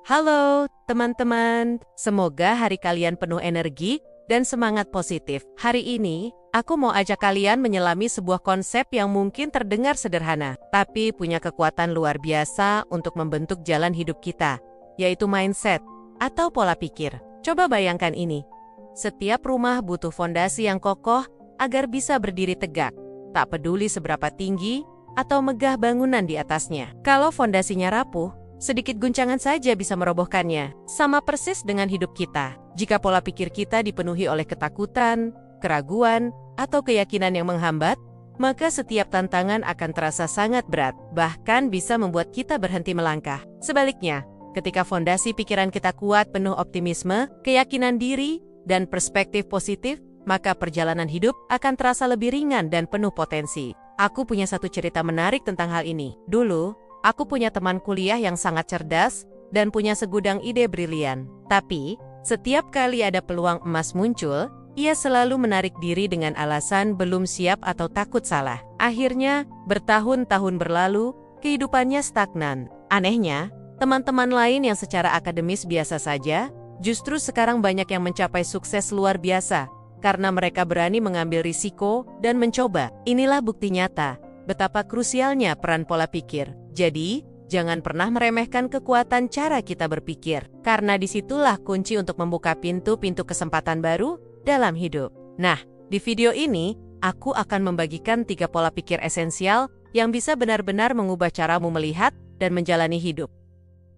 Halo, teman-teman. Semoga hari kalian penuh energi dan semangat positif. Hari ini, aku mau ajak kalian menyelami sebuah konsep yang mungkin terdengar sederhana, tapi punya kekuatan luar biasa untuk membentuk jalan hidup kita, yaitu mindset atau pola pikir. Coba bayangkan ini. Setiap rumah butuh fondasi yang kokoh agar bisa berdiri tegak, tak peduli seberapa tinggi atau megah bangunan di atasnya. Kalau fondasinya rapuh, sedikit guncangan saja bisa merobohkannya. Sama persis dengan hidup kita. Jika pola pikir kita dipenuhi oleh ketakutan, keraguan, atau keyakinan yang menghambat, maka setiap tantangan akan terasa sangat berat, bahkan bisa membuat kita berhenti melangkah. Sebaliknya, ketika fondasi pikiran kita kuat, penuh optimisme, keyakinan diri, dan perspektif positif, maka perjalanan hidup akan terasa lebih ringan dan penuh potensi. Aku punya satu cerita menarik tentang hal ini. Dulu, aku punya teman kuliah yang sangat cerdas dan punya segudang ide brilian. Tapi, setiap kali ada peluang emas muncul, ia selalu menarik diri dengan alasan belum siap atau takut salah. Akhirnya, bertahun-tahun berlalu, kehidupannya stagnan. Anehnya, teman-teman lain yang secara akademis biasa saja, justru sekarang banyak yang mencapai sukses luar biasa, karena mereka berani mengambil risiko dan mencoba. Inilah bukti nyata betapa krusialnya peran pola pikir. Jadi, jangan pernah meremehkan kekuatan cara kita berpikir, karena disitulah kunci untuk membuka pintu-pintu kesempatan baru dalam hidup. Nah, di video ini, aku akan membagikan 3 pola pikir esensial yang bisa benar-benar mengubah caramu melihat dan menjalani hidup.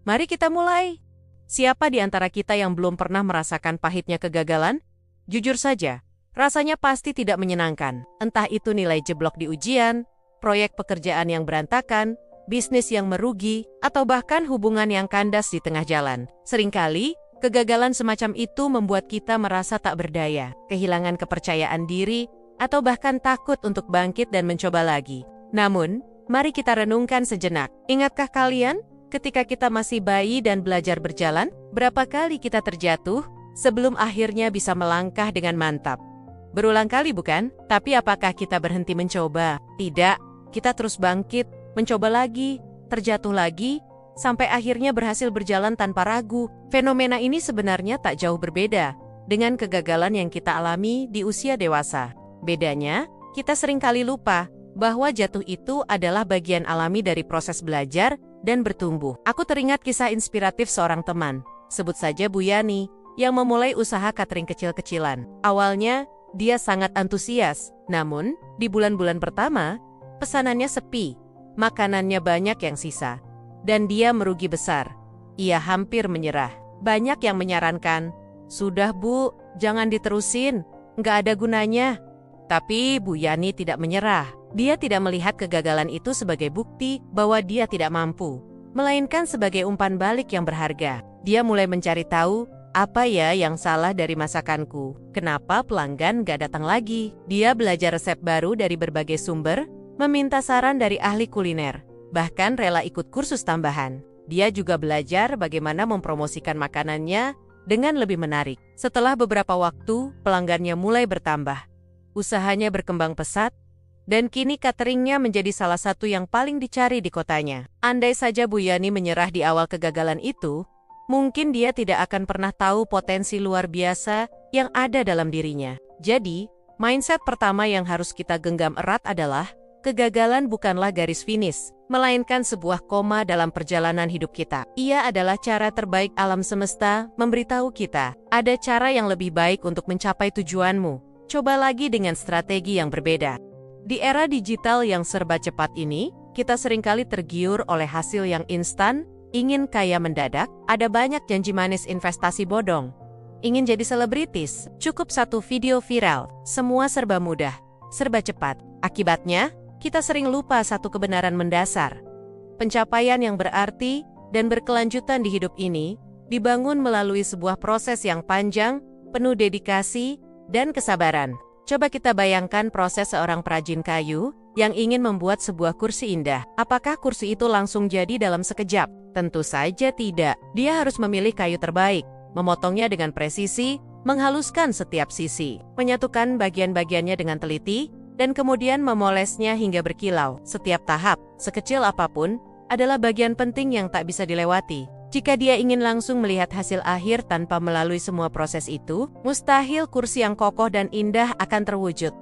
Mari kita mulai. Siapa di antara kita yang belum pernah merasakan pahitnya kegagalan? Jujur saja, rasanya pasti tidak menyenangkan. Entah itu nilai jeblok di ujian, proyek pekerjaan yang berantakan, bisnis yang merugi, atau bahkan hubungan yang kandas di tengah jalan. Seringkali, kegagalan semacam itu membuat kita merasa tak berdaya, kehilangan kepercayaan diri, atau bahkan takut untuk bangkit dan mencoba lagi. Namun, mari kita renungkan sejenak. Ingatkah kalian, ketika kita masih bayi dan belajar berjalan, berapa kali kita terjatuh sebelum akhirnya bisa melangkah dengan mantap? Berulang kali bukan? Tapi apakah kita berhenti mencoba? Tidak, kita terus bangkit, mencoba lagi, terjatuh lagi, sampai akhirnya berhasil berjalan tanpa ragu. Fenomena ini sebenarnya tak jauh berbeda dengan kegagalan yang kita alami di usia dewasa. Bedanya, kita seringkali lupa bahwa jatuh itu adalah bagian alami dari proses belajar dan bertumbuh. Aku teringat kisah inspiratif seorang teman, sebut saja Bu Yani, yang memulai usaha catering kecil-kecilan. Awalnya, dia sangat antusias, namun di bulan-bulan pertama, pesanannya sepi, makanannya banyak yang sisa, dan dia merugi besar. Ia hampir menyerah. Banyak yang menyarankan, "Sudah Bu, jangan diterusin, nggak ada gunanya." Tapi Bu Yani tidak menyerah. Dia tidak melihat kegagalan itu sebagai bukti bahwa dia tidak mampu, melainkan sebagai umpan balik yang berharga. Dia mulai mencari tahu, apa ya yang salah dari masakanku? Kenapa pelanggan gak datang lagi? Dia belajar resep baru dari berbagai sumber, meminta saran dari ahli kuliner, bahkan rela ikut kursus tambahan. Dia juga belajar bagaimana mempromosikan makanannya dengan lebih menarik. Setelah beberapa waktu, pelanggannya mulai bertambah. Usahanya berkembang pesat, dan kini cateringnya menjadi salah satu yang paling dicari di kotanya. Andai saja Bu Yani menyerah di awal kegagalan itu, mungkin dia tidak akan pernah tahu potensi luar biasa yang ada dalam dirinya. Jadi, mindset pertama yang harus kita genggam erat adalah, kegagalan bukanlah garis finish, melainkan sebuah koma dalam perjalanan hidup kita. Ia adalah cara terbaik alam semesta memberitahu kita, ada cara yang lebih baik untuk mencapai tujuanmu. Coba lagi dengan strategi yang berbeda. Di era digital yang serba cepat ini, kita seringkali tergiur oleh hasil yang instan, ingin kaya mendadak, ada banyak janji manis investasi bodong. Ingin jadi selebritis, cukup satu video viral, semua serba mudah, serba cepat. Akibatnya, kita sering lupa satu kebenaran mendasar. Pencapaian yang berarti dan berkelanjutan di hidup ini dibangun melalui sebuah proses yang panjang, penuh dedikasi, dan kesabaran. Coba kita bayangkan proses seorang perajin kayu yang ingin membuat sebuah kursi indah. Apakah kursi itu langsung jadi dalam sekejap? Tentu saja tidak. Dia harus memilih kayu terbaik, memotongnya dengan presisi, menghaluskan setiap sisi, menyatukan bagian-bagiannya dengan teliti, dan kemudian memolesnya hingga berkilau. Setiap tahap, sekecil apapun, adalah bagian penting yang tak bisa dilewati. Jika dia ingin langsung melihat hasil akhir tanpa melalui semua proses itu, mustahil kursi yang kokoh dan indah akan terwujud.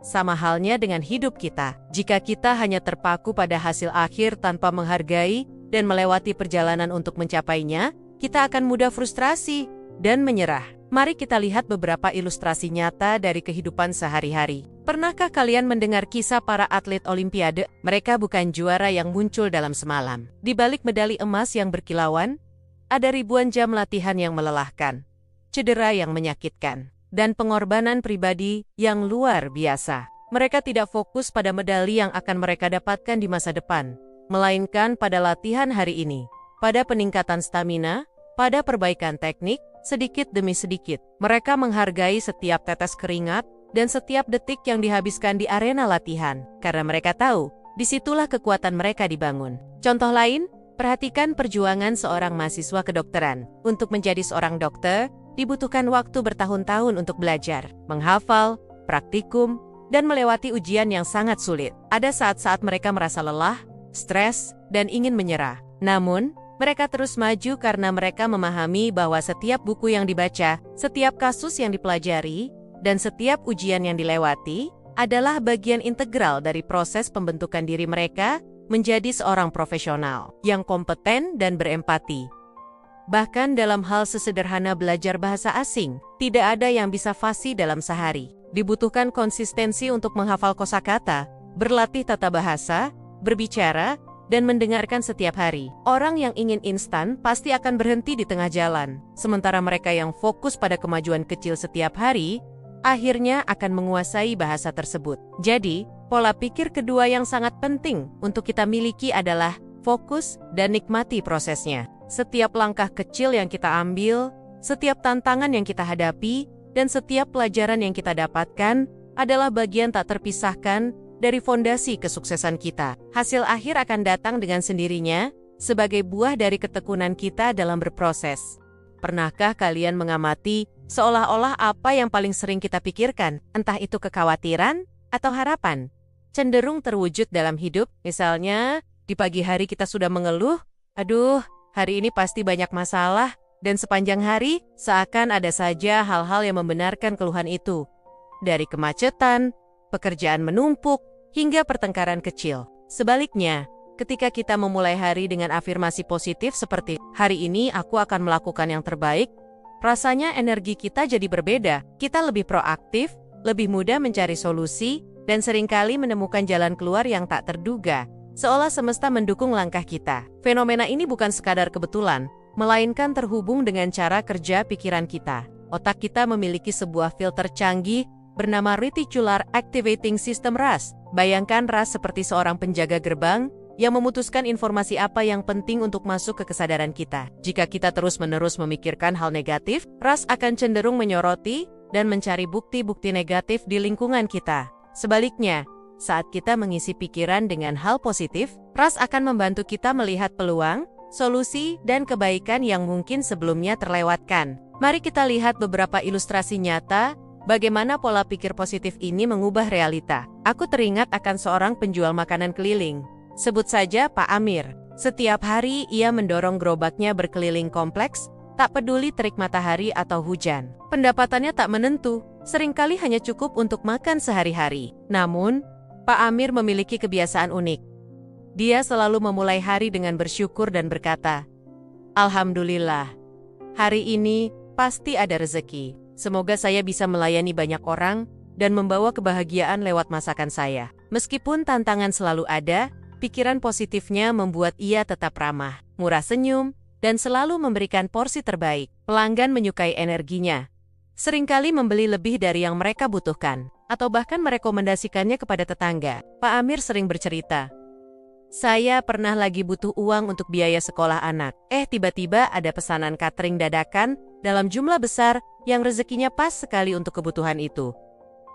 Sama halnya dengan hidup kita. Jika kita hanya terpaku pada hasil akhir tanpa menghargai dan melewati perjalanan untuk mencapainya, kita akan mudah frustrasi dan menyerah. Mari kita lihat beberapa ilustrasi nyata dari kehidupan sehari-hari. Pernahkah kalian mendengar kisah para atlet Olimpiade? Mereka bukan juara yang muncul dalam semalam. Di balik medali emas yang berkilauan, ada ribuan jam latihan yang melelahkan, cedera yang menyakitkan, dan pengorbanan pribadi yang luar biasa. Mereka tidak fokus pada medali yang akan mereka dapatkan di masa depan, melainkan pada latihan hari ini, pada peningkatan stamina, pada perbaikan teknik, sedikit demi sedikit. Mereka menghargai setiap tetes keringat dan setiap detik yang dihabiskan di arena latihan, karena mereka tahu, disitulah kekuatan mereka dibangun. Contoh lain, perhatikan perjuangan seorang mahasiswa kedokteran. Untuk menjadi seorang dokter, dibutuhkan waktu bertahun-tahun untuk belajar, menghafal, praktikum, dan melewati ujian yang sangat sulit. Ada saat-saat mereka merasa lelah, stres, dan ingin menyerah. Namun, mereka terus maju karena mereka memahami bahwa setiap buku yang dibaca, setiap kasus yang dipelajari, dan setiap ujian yang dilewati adalah bagian integral dari proses pembentukan diri mereka menjadi seorang profesional yang kompeten dan berempati. Bahkan dalam hal sesederhana belajar bahasa asing, tidak ada yang bisa fasih dalam sehari. Dibutuhkan konsistensi untuk menghafal kosakata, berlatih tata bahasa, berbicara, dan mendengarkan setiap hari. Orang yang ingin instan pasti akan berhenti di tengah jalan. Sementara mereka yang fokus pada kemajuan kecil setiap hari, akhirnya akan menguasai bahasa tersebut. Jadi, pola pikir kedua yang sangat penting untuk kita miliki adalah fokus dan nikmati prosesnya. Setiap langkah kecil yang kita ambil, setiap tantangan yang kita hadapi, dan setiap pelajaran yang kita dapatkan adalah bagian tak terpisahkan dari fondasi kesuksesan kita. Hasil akhir akan datang dengan sendirinya sebagai buah dari ketekunan kita dalam berproses. Pernahkah kalian mengamati seolah-olah apa yang paling sering kita pikirkan, entah itu kekhawatiran atau harapan, cenderung terwujud dalam hidup? Misalnya, di pagi hari kita sudah mengeluh, "Aduh, hari ini pasti banyak masalah," dan sepanjang hari seakan ada saja hal-hal yang membenarkan keluhan itu. Dari kemacetan, pekerjaan menumpuk, hingga pertengkaran kecil. Sebaliknya, ketika kita memulai hari dengan afirmasi positif seperti, "Hari ini aku akan melakukan yang terbaik," rasanya energi kita jadi berbeda. Kita lebih proaktif, lebih mudah mencari solusi, dan seringkali menemukan jalan keluar yang tak terduga, seolah semesta mendukung langkah kita. Fenomena ini bukan sekadar kebetulan, melainkan terhubung dengan cara kerja pikiran kita. Otak kita memiliki sebuah filter canggih bernama Reticular Activating System RAS. Bayangkan RAS seperti seorang penjaga gerbang yang memutuskan informasi apa yang penting untuk masuk ke kesadaran kita. Jika kita terus-menerus memikirkan hal negatif, RAS akan cenderung menyoroti dan mencari bukti-bukti negatif di lingkungan kita. Sebaliknya, saat kita mengisi pikiran dengan hal positif, RAS akan membantu kita melihat peluang, solusi, dan kebaikan yang mungkin sebelumnya terlewatkan. Mari kita lihat beberapa ilustrasi nyata bagaimana pola pikir positif ini mengubah realita. Aku teringat akan seorang penjual makanan keliling. Sebut saja Pak Amir. Setiap hari ia mendorong gerobaknya berkeliling kompleks, tak peduli terik matahari atau hujan. Pendapatannya tak menentu, seringkali hanya cukup untuk makan sehari-hari. Namun, Pak Amir memiliki kebiasaan unik. Dia selalu memulai hari dengan bersyukur dan berkata, "Alhamdulillah, hari ini pasti ada rezeki. Semoga saya bisa melayani banyak orang dan membawa kebahagiaan lewat masakan saya." Meskipun tantangan selalu ada, pikiran positifnya membuat ia tetap ramah, murah senyum, dan selalu memberikan porsi terbaik. Pelanggan menyukai energinya. Seringkali membeli lebih dari yang mereka butuhkan, atau bahkan merekomendasikannya kepada tetangga. Pak Amir sering bercerita, "Saya pernah lagi butuh uang untuk biaya sekolah anak. Tiba-tiba ada pesanan catering dadakan dalam jumlah besar yang rezekinya pas sekali untuk kebutuhan itu."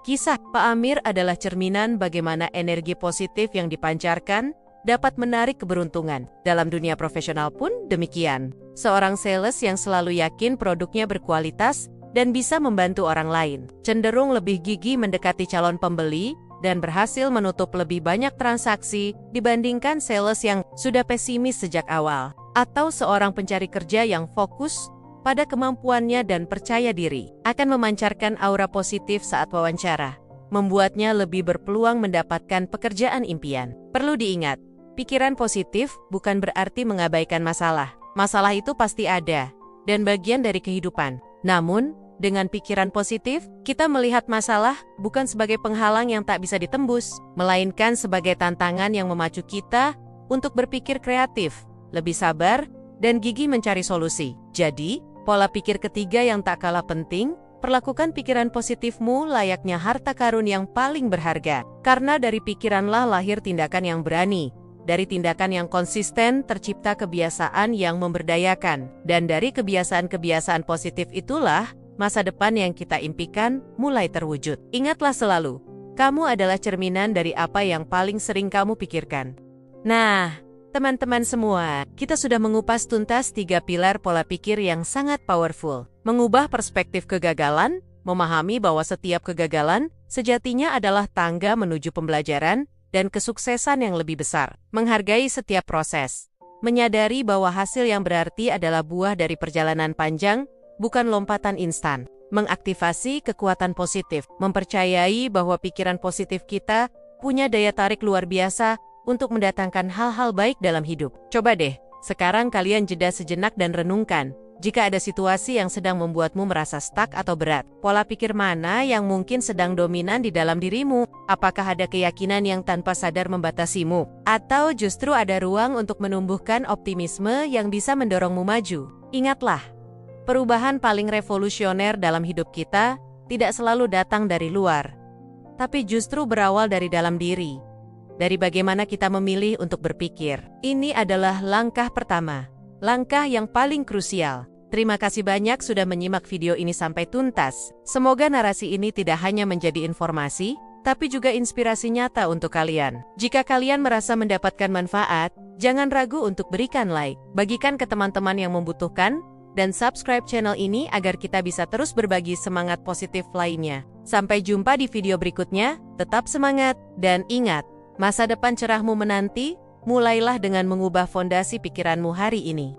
Kisah Pak Amir adalah cerminan bagaimana energi positif yang dipancarkan dapat menarik keberuntungan. Dalam dunia profesional pun demikian. Seorang sales yang selalu yakin produknya berkualitas dan bisa membantu orang lain, cenderung lebih gigih mendekati calon pembeli dan berhasil menutup lebih banyak transaksi dibandingkan sales yang sudah pesimis sejak awal. atau seorang pencari kerja yang fokus pada kemampuannya dan percaya diri, akan memancarkan aura positif saat wawancara, membuatnya lebih berpeluang mendapatkan pekerjaan impian. Perlu diingat, pikiran positif bukan berarti mengabaikan masalah. Masalah itu pasti ada, dan bagian dari kehidupan. Namun, dengan pikiran positif, kita melihat masalah bukan sebagai penghalang yang tak bisa ditembus, melainkan sebagai tantangan yang memacu kita untuk berpikir kreatif, lebih sabar, dan gigih mencari solusi. Jadi, pola pikir ketiga yang tak kalah penting, perlakukan pikiran positifmu layaknya harta karun yang paling berharga. Karena dari pikiranlah lahir tindakan yang berani. Dari tindakan yang konsisten tercipta kebiasaan yang memberdayakan. Dan dari kebiasaan-kebiasaan positif itulah masa depan yang kita impikan mulai terwujud. Ingatlah selalu, kamu adalah cerminan dari apa yang paling sering kamu pikirkan. Nah, teman-teman semua, kita sudah mengupas tuntas 3 pilar pola pikir yang sangat powerful. Mengubah perspektif kegagalan, memahami bahwa setiap kegagalan sejatinya adalah tangga menuju pembelajaran dan kesuksesan yang lebih besar. Menghargai setiap proses. Menyadari bahwa hasil yang berarti adalah buah dari perjalanan panjang, bukan lompatan instan. Mengaktifasi kekuatan positif. Mempercayai bahwa pikiran positif kita punya daya tarik luar biasa untuk mendatangkan hal-hal baik dalam hidup. Coba deh, sekarang kalian jeda sejenak dan renungkan. Jika ada situasi yang sedang membuatmu merasa stuck atau berat, pola pikir mana yang mungkin sedang dominan di dalam dirimu? Apakah ada keyakinan yang tanpa sadar membatasimu? Atau justru ada ruang untuk menumbuhkan optimisme yang bisa mendorongmu maju? Ingatlah, perubahan paling revolusioner dalam hidup kita tidak selalu datang dari luar, tapi justru berawal dari dalam diri. Dari bagaimana kita memilih untuk berpikir. Ini adalah langkah pertama. Langkah yang paling krusial. Terima kasih banyak sudah menyimak video ini sampai tuntas. Semoga narasi ini tidak hanya menjadi informasi, tapi juga inspirasi nyata untuk kalian. Jika kalian merasa mendapatkan manfaat, jangan ragu untuk berikan like, bagikan ke teman-teman yang membutuhkan, dan subscribe channel ini agar kita bisa terus berbagi semangat positif lainnya. Sampai jumpa di video berikutnya, tetap semangat, dan ingat, masa depan cerahmu menanti. Mulailah dengan mengubah fondasi pikiranmu hari ini.